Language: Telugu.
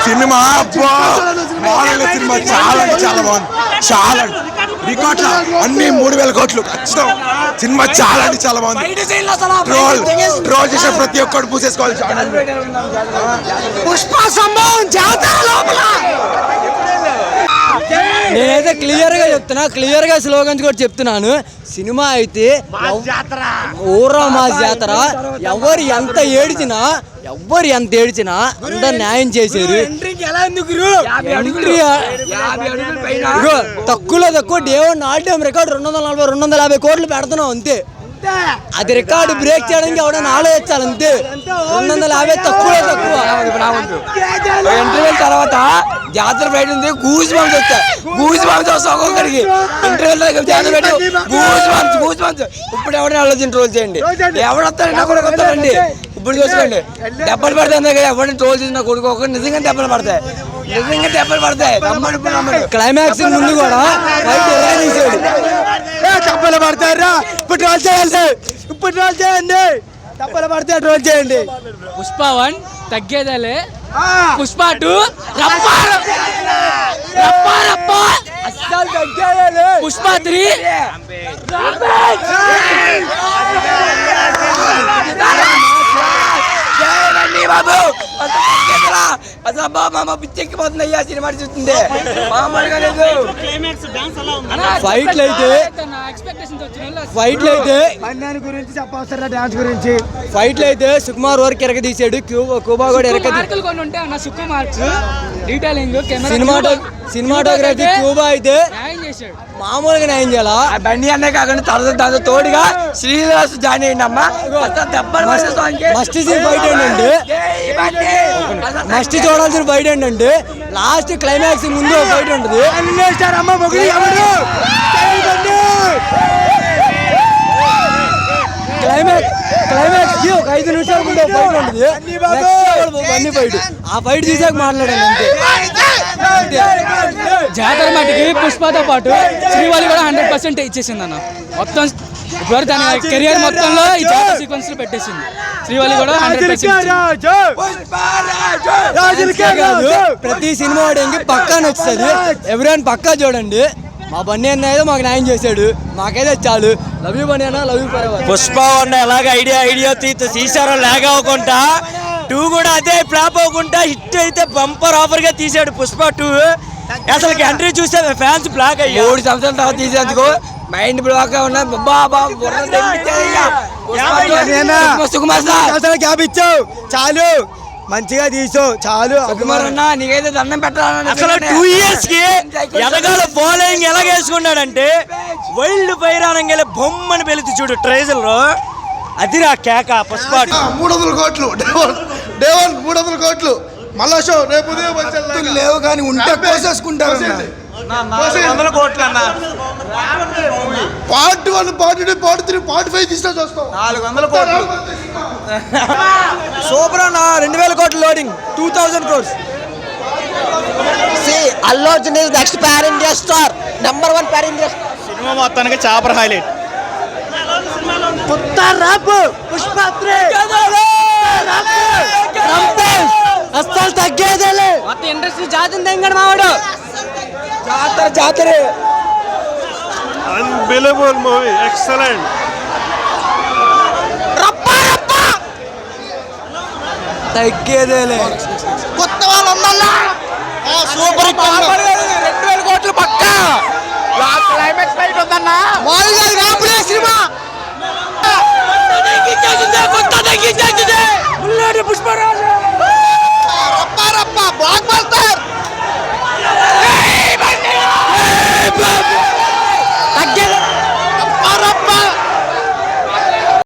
సినిమా సినిమా చాలా బాగుంది. చాలా రికార్డులు అన్ని 3,000 కోట్లు ఖచ్చితం. సినిమా చాలా బాగుంది. ట్రోల్ చేసే ప్రతి ఒక్కరు పూసేసుకోవాలి. పుష్ప సంభవం జాతర లోపల నేనైతే క్లియర్ గా స్లోగన్స్ కూడా చెప్తున్నాను. సినిమా అయితే ఊరా మాస్ జాతర. ఎవరు ఎంత ఏడ్చినా అందరు న్యాయం చేశారు. తక్కువ దేవుడు ఆల్ టైమ్ రికార్డు 240-250 కోట్లు పెడుతున్నాం అంతే. అది రికార్డు బ్రేక్ చేయడానికి ఎవడైనా ఆలోచించాలి అంతే. 250 తక్కువ. ఇంటర్వ్యూల తర్వాత జాతర బయట ఉంది. గూస్ బంప్స్ వస్తాయి ఒక్కొక్కరికి. ఇంటర్వ్యూల జాతర బయట గూస్ బంప్స్. ఇప్పుడు ఎవరైనా ఆలోచన ట్రోల్ చేయండి. ఎవడొస్తారన్నా కూడా వస్తారండి. ఇప్పుడు చూసుకోండి, దెబ్బలు పడతాయి కదా. ఎవరిని ట్రోల్ చేసిన కొడుకు ఒకరు నిజంగా దెబ్బలు పడతాయి. క్లైమాక్స్ ముందు కూడా దెబ్బలు పడతారా? ఇప్పుడు ట్రోల్ చేయండి. దెబ్బలు పడితే ట్రోల్ చేయండి. పుష్ప 1 తగ్గేదలే. పుష్ప 2 అస్సలు తగ్గేదలే. పుష్ప 3 బాబు అసలు పిచ్చెక్కిపోతుంది. అయ్యా సినిమా చూస్తుంది మామూలుగా లేదు. ఫైట్లు అయితే ఫైట్లు అయితే సుకుమార్ వరకు ఎరగ తీసాడు. క్యూబా కూడా సినిమాటోగ్రఫీ క్యూబా అయితే మామూలుగా న్యాయం చేయాలా. బండి అనే కాకుండా దాంతో తోడుగా శ్రీనివాస్ జాయిన్ అయ్యింది అమ్మా. మస్ట్ ఫైట్ ఏంటంటే మస్ట్ చూడాల్సిన ఫైట్ ఏంటంటే లాస్ట్ క్లైమాక్స్ ముందు ఫైట్ ఉంటుంది. క్లైమాక్స్ కి ఒక 5 నిమిషాల ముందు ఫైట్ ఉంటుంది. అన్ని ఫైట్ ఆ ఫైట్ చూసాక మాట్లాడాను అంతే. జాతర మటుకి పుష్పతో పాటు శ్రీవాళి కూడా 100% ఇచ్చేసింది అన్న. మొత్తం ఇప్పుడు తన కెరియర్ మొత్తంలో ఈ జాతర సీక్వెన్స్ లో పెట్టేసింది. శ్రీవాళి కూడా 100%. ప్రతి సినిమా ఆడియన్కి పక్కా నచ్చుతుంది. ఎవరైనా పక్కా చూడండి. మా బన్నీ అన్న ఏదో మాకు న్యాయం చేశాడు. మాకైతే చాలు. లవ్ యూ బన్నీ అన్న, love you for ever. Pushpa 1 ఎలాగ ఐడియా తీసారో లాగ్ అవ్వకుండా 2 కూడా అదే ఫ్లాప్ అవ్వకుండా హిట్ అయితే బంపర్ ఆఫర్ గా తీసాడు పుష్ప 2. అసలు ఎంట్రీ చూస్తే ఫ్యాన్స్ బ్లాక్ అయ్యారు. 3 సంవత్సరాల తర్వాత తీసేందుకు మైండ్ బ్లాక్ గా ఉన్నా. గ్యాప్ ఇచ్చావు చాలు. మంచిగా తీసావు చాలు. సుకుమార్ అన్న నీకైతే దండం పెట్టాలని. అసలు 2 years కి ఎదగాల ఫాలోయింగ్ ఎలా వేసుకున్నాడంటే వైల్డ్ ఫైర్ అనగానే బొమ్మని పెళ్లి చూడు ట్రైజర్ లో. అదిరా కేక పుష్ప 300 కోట్లు. డే 1 300 కోట్లు. మళ్ళా షో రేపు లేవు కానీ ఉంటే కోసేసుకుంటారు. 100 కోట్లు అన్న. పార్ట్ 1 పార్ట్ 2 పార్ట్ 3 పార్ట్ 5 తీసినా చూస్తాం. 400 కోట్లు. సూపర్ అన్న. 2,000 కోట్లు loading. 2,000 crores. Allu Arjun is next pan India star. Number 1 pan India star. Cinema మొత్తానికి చాపర్ హైలైట్. పుష్ప 3 అస్సలు తగ్గేదేలే. మొత్తం ఇండస్ట్రీ జాతర తెంగడు మావాడు. జాతరే అన్బిలీవబుల్ మూవీ. ఎక్సలెంట్. తగ్గేదేలే. కొత్త వాళ్ళు ఉండాలా? సూపర్ 2,000 కోట్లు పక్కా. క్లైమాక్స్ ఫైట్ ఉందన్నా. సినిమా పుష్పరావు.